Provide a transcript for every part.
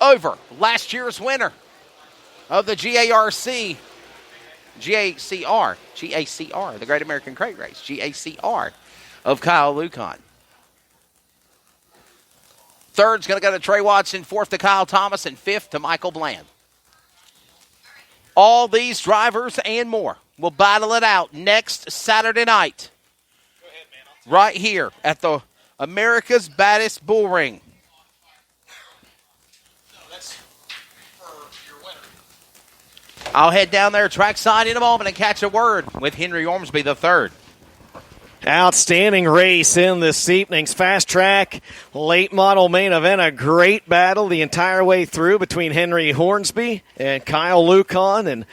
over last year's winner of the GACR, the Great American Crate Race, GACR of Kyle Lucon. Third's going to go to Trey Watson, fourth to Kyle Thomas, and fifth to Michael Bland. All these drivers and more will battle it out next Saturday night right here at the America's Baddest Bull Ring. I'll head down there trackside in a moment and catch a word with Henry Ormsby III. Outstanding race in this evening's Fast Track late model main event. A great battle the entire way through between Henry Hornsby and Kyle Lucon. And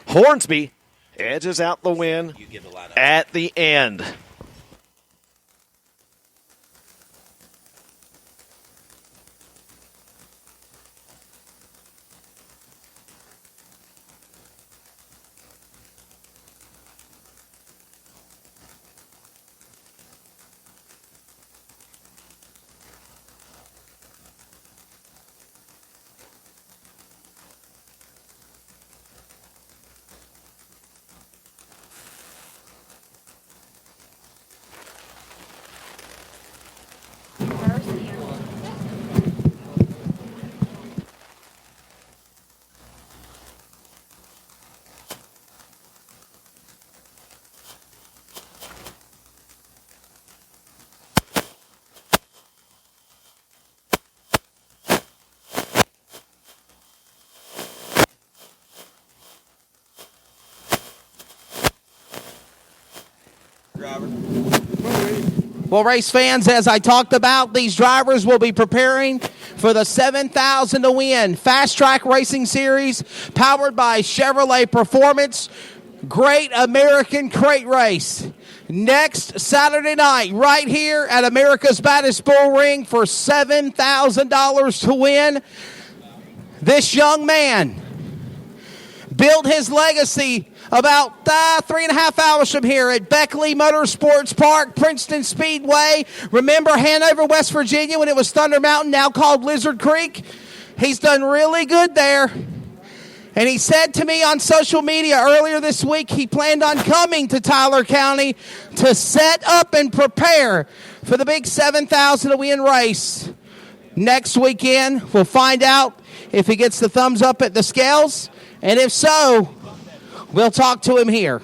Hornsby edges out the win at the end. Well, race fans, as I talked about, these drivers will be preparing for the 7,000 to win Fast Track Racing Series powered by Chevrolet Performance Great American Crate Race. Next Saturday night, right here at America's Baddest Bull Ring for $7,000 to win. This young man built his legacy about 3.5 hours from here at Beckley Motorsports Park, Princeton Speedway. Remember Hanover, West Virginia, when it was Thunder Mountain, now called Lizard Creek? He's done really good there. And he said to me on social media earlier this week he planned on coming to Tyler County to set up and prepare for the big 7,000 to win race. Next weekend, we'll find out if he gets the thumbs up at the scales. And if so, we'll talk to him here.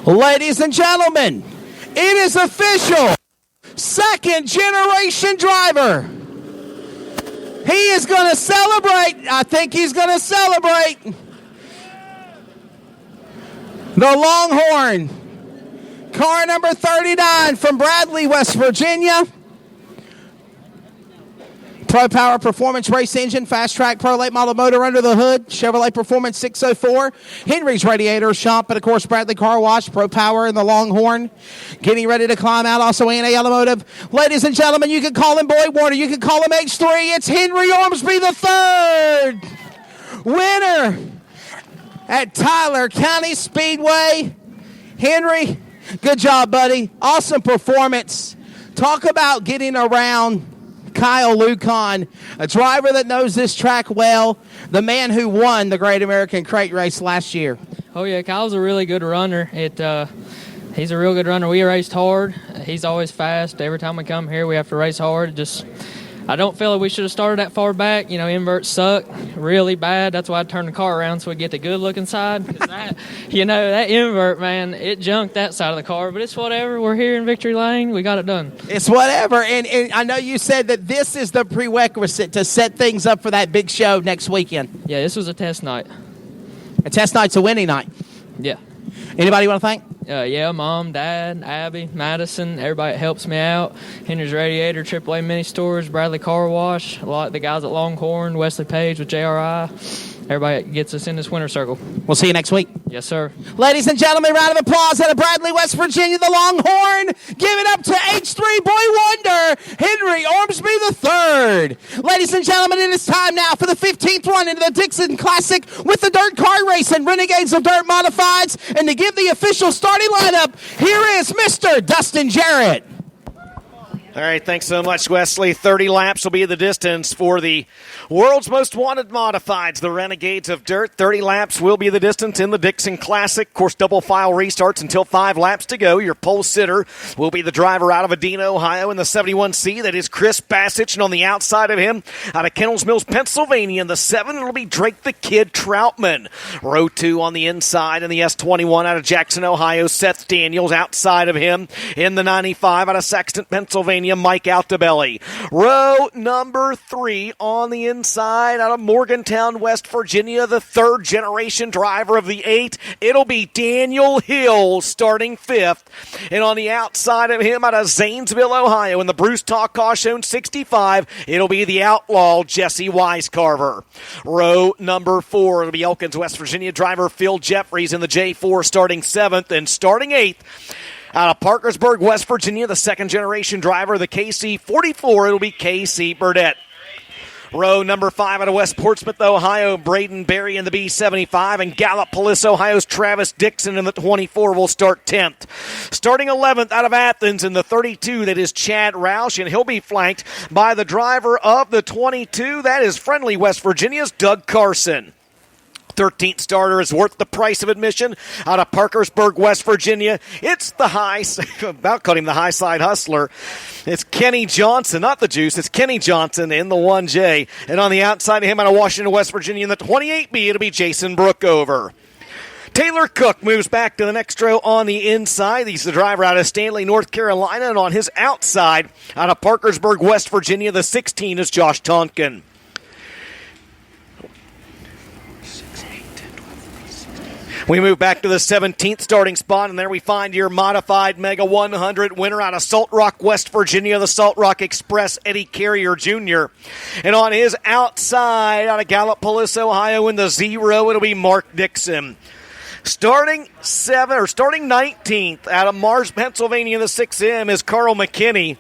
Ladies and gentlemen, it is official. Second generation driver. He is going to celebrate. I think he's going to celebrate. The Longhorn. Car number 39 from Bradley, West Virginia. Pro Power Performance Race Engine, Fast Track Pro Late Model Motor under the hood, Chevrolet Performance 604, Henry's Radiator Shop, and of course Bradley Car Wash, Pro Power and the Longhorn. Getting ready to climb out, also A&A Automotive. Ladies and gentlemen, you can call him Boy Warner, you can call him H3. It's Henry Ormsby III, winner at Tyler County Speedway. Henry, good job, buddy. Awesome performance. Talk about getting around Kyle Lucon, a driver that knows this track well, the man who won the Great American Crate Race last year. Oh, yeah, Kyle's a really good runner. He's a real good runner. We raced hard. He's always fast. Every time we come here, we have to race hard. I don't feel like we should have started that far back. Inverts suck really bad. That's why I turned the car around so we get the good-looking side. That invert, man, it junked that side of the car. But it's whatever. We're here in Victory Lane. We got it done. It's whatever. And I know you said that this is the prerequisite to set things up for that big show next weekend. Yeah, this was a test night. A test night's a winning night. Yeah. Anybody you want to thank? Yeah, Mom, Dad, Abby, Madison, everybody that helps me out. Henry's Radiator, AAA Mini Stores, Bradley Car Wash, a lot of the guys at Longhorn, Wesley Page with JRI. everybody gets us in this winner's circle. We'll see you next week. Yes, sir. Ladies and gentlemen, round of applause out of Bradley, West Virginia, the Longhorn. Give it up to H3 Boy Wonder, Henry Ormsby III. Ladies and gentlemen, it is time now for the 15th run into the Dixon Classic with the dirt car racing Renegades of Dirt Modifieds. And to give the official starting lineup, here is Mr. Dustin Jarrett. All right, thanks so much, Wesley. 30 laps will be the distance for the world's most wanted modifieds, the Renegades of Dirt. 30 laps will be the distance in the Dixon Classic. Of course, double file restarts until 5 laps to go. Your pole sitter will be the driver out of Edina, Ohio in the 71C. That is Chris Bassich. And on the outside of him, out of Kennels Mills, Pennsylvania, in the 7, it'll be Drake the Kid Troutman. Row 2 on the inside in the S21 out of Jackson, Ohio, Seth Daniels. Outside of him in the 95 out of Saxton, Pennsylvania, Mike Altabelli. Row number 3 on the inside out of Morgantown, West Virginia, the 3rd generation driver of the 8. It'll be Daniel Hill starting 5th. And on the outside of him out of Zanesville, Ohio, in the Bruce Talk-Caution 65, it'll be the outlaw Jesse Weiscarver. Row number 4, it'll be Elkins, West Virginia driver Phil Jeffries in the J4 starting 7th, and starting 8th. Out of Parkersburg, West Virginia, the 2nd generation driver, the KC44, it'll be KC Burdett. Row number 5 out of West Portsmouth, Ohio, Braden Berry in the B75, and Gallup-Police, Ohio's Travis Dixon in the 24 will start 10th. Starting 11th out of Athens in the 32, that is Chad Roush, and he'll be flanked by the driver of the 22, that is Friendly, West Virginia's Doug Carson. 13th starter is worth the price of admission out of Parkersburg, West Virginia. It's the about called him the high side hustler. It's Kenny Johnson, not the Juice. It's Kenny Johnson in the 1J. And on the outside of him out of Washington, West Virginia, in the 28B, it'll be Jason Brookover. Taylor Cook moves back to the next row on the inside. He's the driver out of Stanley, North Carolina. And on his outside, out of Parkersburg, West Virginia, the 16 is Josh Tonkin. We move back to the 17th starting spot, and there we find your modified Mega 100 winner out of Salt Rock, West Virginia, the Salt Rock Express, Eddie Carrier Jr. And on his outside, out of Gallup-Police, Ohio, in the 0, it'll be Mark Dixon. Starting 19th out of Mars, Pennsylvania, in the 6M is Carl McKinney.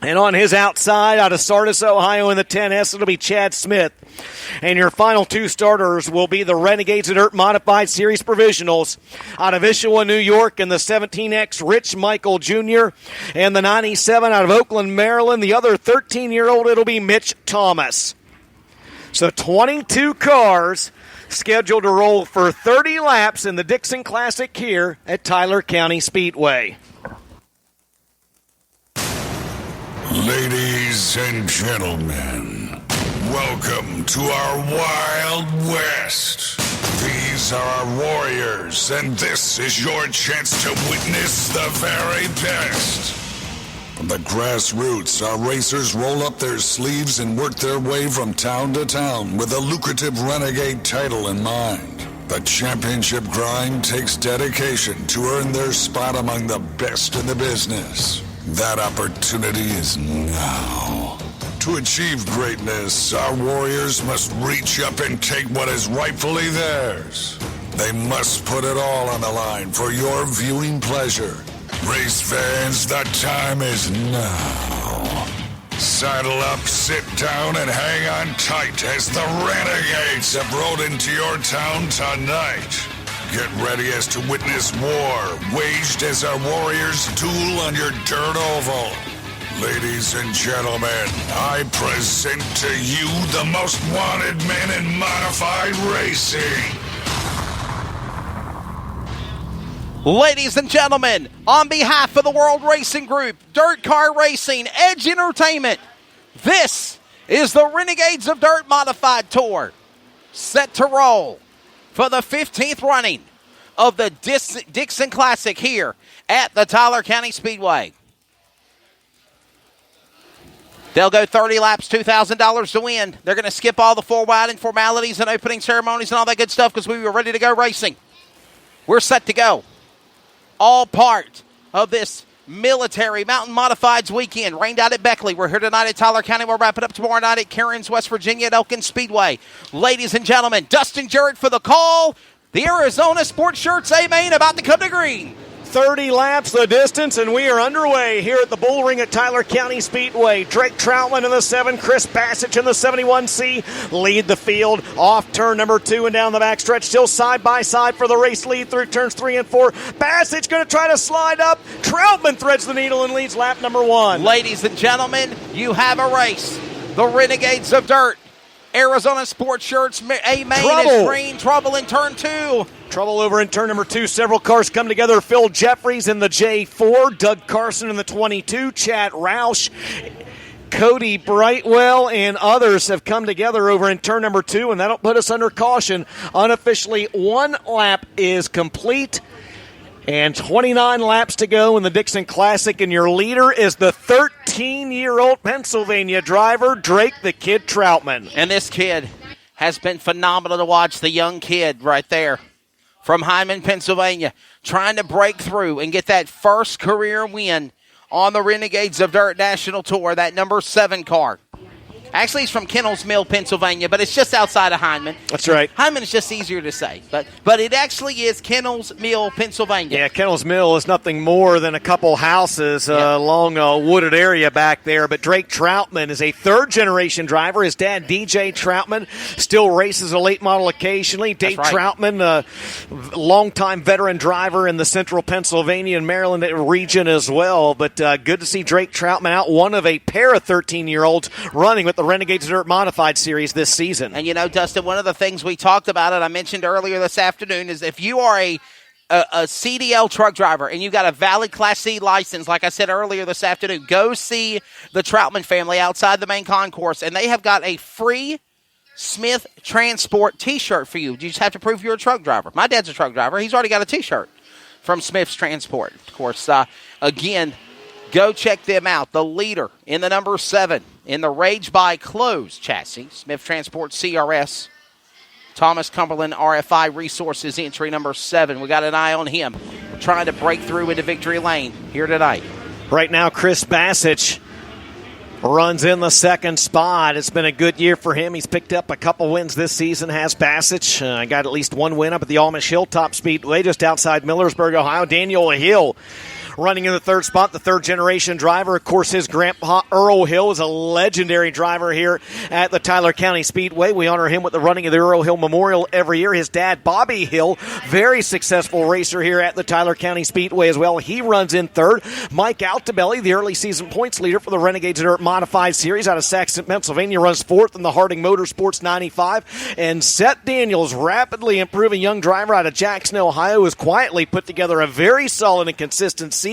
And on his outside, out of Sardis, Ohio, in the 10S, it'll be Chad Smith. And your final 2 starters will be the Renegades of Dirt Modified Series Provisionals. Out of Issaquah, New York, in the 17X, Rich Michael Jr. And the 97 out of Oakland, Maryland. The other 13-year-old, it'll be Mitch Thomas. So 22 cars scheduled to roll for 30 laps in the Dixon Classic here at Tyler County Speedway. Ladies and gentlemen, welcome to our Wild West. These are our warriors, and this is your chance to witness the very best. From the grassroots, our racers roll up their sleeves and work their way from town to town with a lucrative Renegade title in mind. The championship grind takes dedication to earn their spot among the best in the business. That opportunity is now. To achieve greatness, our warriors must reach up and take what is rightfully theirs. They must put it all on the line for your viewing pleasure. Race fans, the time is now. Saddle up, sit down, and hang on tight as the Renegades have rolled into your town tonight. Get ready as to witness war waged as our warriors duel on your dirt oval. Ladies and gentlemen, I present to you the most wanted men in modified racing. Ladies and gentlemen, on behalf of the World Racing Group, Dirt Car Racing, Edge Entertainment, this is the Renegades of Dirt Modified Tour, set to roll for the 15th running of the Dixon Classic here at the Tyler County Speedway. They'll go 30 laps, $2,000 to win. They're going to skip all the 4 wide and formalities and opening ceremonies and all that good stuff because we were ready to go racing. We're set to go. All part of this Military Mountain Modifieds weekend. Rained out at Beckley. We're here tonight at Tyler County. We'll wrap it up tomorrow night at Cairns, West Virginia at Elkin Speedway. Ladies and gentlemen, Dustin Jarrett for the call. The Arizona Sports Shirts A-Main about to come to green. 30 laps the distance, and we are underway here at the Bull Ring at Tyler County Speedway. Drake Troutman in the 7, Chris Bassich in the 71C lead the field off turn number 2 and down the backstretch, still side by side for the race lead through turns 3 and 4. Bassich going to try to slide up. Troutman threads the needle and leads lap number 1. Ladies and gentlemen, you have a race. The Renegades of Dirt. Arizona Sports Shirts A-Main is green. Trouble in turn 2. Trouble over in turn number 2. Several cars come together. Phil Jeffries in the J4. Doug Carson in the 22. Chad Roush. Cody Brightwell and others have come together over in turn number 2, and that'll put us under caution. Unofficially, 1 lap is complete. And 29 laps to go in the Dixon Classic, and your leader is the 13-year-old Pennsylvania driver, Drake the Kid Troutman. And this kid has been phenomenal to watch, the young kid right there from Hyman, Pennsylvania, trying to break through and get that first career win on the Renegades of Dirt National Tour, that number 7 car. Actually, he's from Kennels Mill, Pennsylvania, but it's just outside of Hyman. That's right. Hyman is just easier to say, but it actually is Kennels Mill, Pennsylvania. Yeah, Kennels Mill is nothing more than a couple houses along a wooded area back there. But Drake Troutman is a third-generation driver. His dad, DJ Troutman, still races a late model occasionally. Dave Troutman, a longtime veteran driver in the central Pennsylvania and Maryland region as well. But good to see Drake Troutman out, one of a pair of 13-year-olds running with the Renegades Dirt Modified Series this season. And, you know, Dustin, one of the things we talked about, and I mentioned earlier this afternoon, is if you are a CDL truck driver and you've got a valid Class C license, like I said earlier this afternoon, go see the Troutman family outside the main concourse, and they have got a free Smith Transport T-shirt for you. You just have to prove you're a truck driver. My dad's a truck driver. He's already got a T-shirt from Smith's Transport. Of course, again, go check them out. The leader in the number 7 in the Rage by Close chassis, Smith Transport CRS, Thomas Cumberland RFI Resources entry number 7. We got an eye on him trying to break through into victory lane here tonight. Right now, Chris Bassich runs in the 2nd spot. It's been a good year for him. He's picked up a couple wins this season, has Bassich. Got at least 1 win up at the Amish Hilltop Speedway just outside Millersburg, Ohio. Daniel Hill running in the 3rd spot, the 3rd-generation driver. Of course, his grandpa, Earl Hill, is a legendary driver here at the Tyler County Speedway. We honor him with the running of the Earl Hill Memorial every year. His dad, Bobby Hill, very successful racer here at the Tyler County Speedway as well. He runs in 3rd. Mike Altabelli, the early season points leader for the Renegades Dirt Modified Series out of Saxon, Pennsylvania, runs 4th in the Harding Motorsports 95. And Seth Daniels, rapidly improving young driver out of Jackson, Ohio, has quietly put together a very solid and consistent season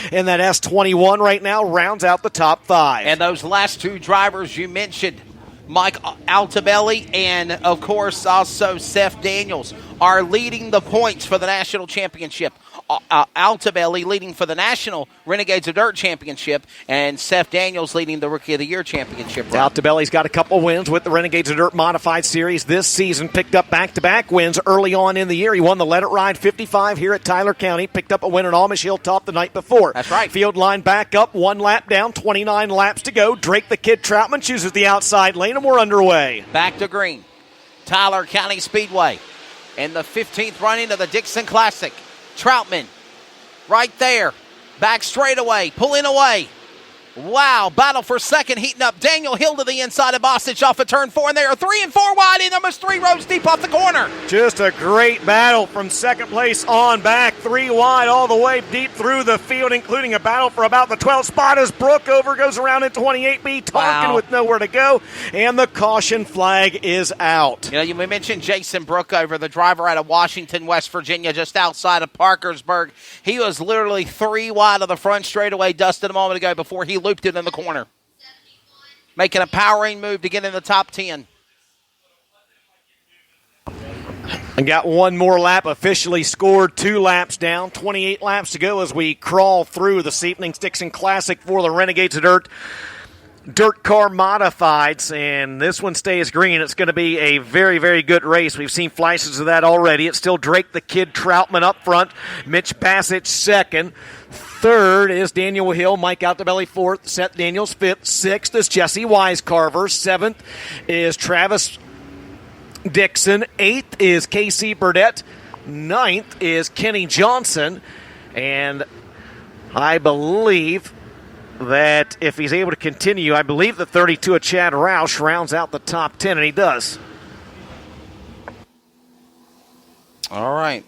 in that S21 right now, rounds out the top 5. And those last 2 drivers you mentioned, Mike Altabelli and, of course, also Seth Daniels, are leading the points for the national championship. Altabelli leading for the National Renegades of Dirt Championship, and Seth Daniels leading the Rookie of the Year Championship. Altabelli's got a couple wins with the Renegades of Dirt Modified Series this season, picked up back-to-back wins early on in the year. He won the Let It Ride 55 here at Tyler County, picked up a win at Amish Hilltop the night before. That's right. Field line back up, 1 lap down, 29 laps to go. Drake the Kid Troutman chooses the outside lane, and we're underway. Back to green. Tyler County Speedway in the 15th running of the Dixon Classic. Troutman, right there, back straightaway, pulling away. Wow, battle for second, heating up. Daniel Hill to the inside of Bostic off of turn 4, and they are 3 and 4 wide in, almost 3 rows deep off the corner. Just a great battle from second place on back, 3 wide all the way deep through the field, including a battle for about the 12th spot as Brookover goes around in 28B, Tonkin with nowhere to go, and the caution flag is out. You know, we mentioned Jason Brookover, the driver out of Washington, West Virginia, just outside of Parkersburg. He was literally 3 wide of the front straightaway, Dustin, a moment ago before he looped it in the corner. Making a powering move to get in the top 10. And got 1 more lap officially scored, 2 laps down, 28 laps to go as we crawl through the Seepnings Dixon Classic for the Renegades of Dirt dirt car modifieds, and this one stays green. It's going to be a very, very good race. We've seen flashes of that already. It's still Drake the Kid Troutman up front, Mitch Bassett second. Third is Daniel Hill, Mike Outdebelly fourth, Seth Daniels fifth. Sixth is Jesse Wisecarver. Seventh is Travis Dixon. Eighth is Casey Burdett. Ninth is Kenny Johnson. And I believe that if he's able to continue, I believe the 32 of Chad Roush rounds out the top 10, and he does. All right.